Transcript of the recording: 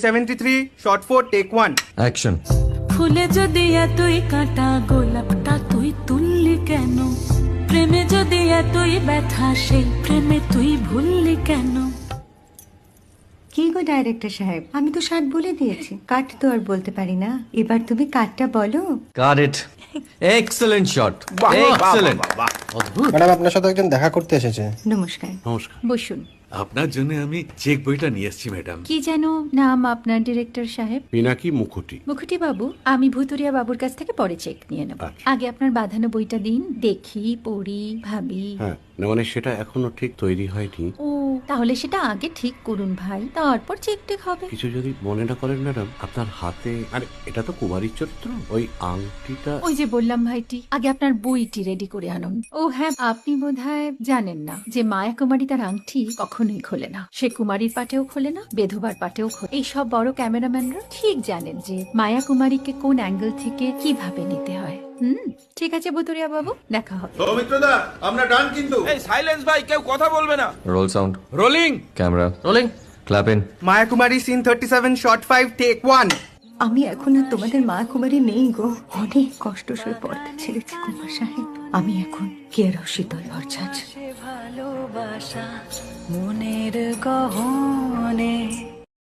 73 shot 4 take 1 action. ফুলে যদি এতই কাঁটা গোলাপটা তুই তুললি কেন? প্রেমে যদি এতই ব্যথা সেই প্রেমে তুই ভুললি কেন? কি গো ডাইরেক্টর সাহেব, আমি তো 60 বলে দিয়েছি, কাট তো আর বলতে পারি না, এবার তুমি কাটটা বলো। Got it. Excellent shot, excellent. Madam আপনার সাথে একজন দেখা করতে এসেছে। নমস্কার। নমস্কার। বসুন। আপনার জন্য আমি চেক বইটা নিয়ে এসেছি ম্যাডাম। কি যেন নাম আপনার ডিরেক্টর সাহেব? পিনাকি মুখোটি। মুখুটি বাবু, আমি ভুতুরিয়া বাবুর কাছ থেকে পরে চেক নিয়ে নেব। আচ্ছা। আগে আপনার বাঁধানো বইটা দিন, দেখি, পড়ি, ভাবি। হ্যাঁ, না মানে সেটা এখনো ঠিক তৈরি হয়নি। ও, তাহলে সেটা আগে ঠিক করুন ভাই, তারপর চেক টেক হবে। কিছু যদি মনে না করেন ম্যাডাম, আপনার হাতে, আরে এটা তো কুমারীর চরিত্র, ওই আংটিটা। ওই যে বললাম ভাইটি, আগে আপনার বইটি রেডি করে আনুন। ও হ্যাঁ, আপনি বোধহয় জানেন না যে মায়া কুমারী তার আংটি কখনোই খোলে না। সে কুমারীর পাটেও খোলে না, বেধবার পাটেও খোলে। এই সব বড় ক্যামেরাম্যানরা ঠিক জানেন যে মায়া কুমারীকে কোন অ্যাঙ্গেল থেকে কিভাবে নিতে হয়। ঠিক আছে বুতুরিয়া বাবু, দেখা হবে। সৌমিত্রদা আমরা ডান কিন্তু। এই সাইলেন্স ভাই, কেউ কথা বলবে না। Roll sound, rolling camera rolling, clap in. Maya Kumari scene 37 shot 5 take 1 আমি এখন আর তোমাদের মা কুমারী নেই গো, অনেক কষ্ট সয়ে পর্দা ছেড়েছি কুমার সাহেব। আমি এখন কেরও শীতল ভরছাছ। ভালোবাসা মনের গহনে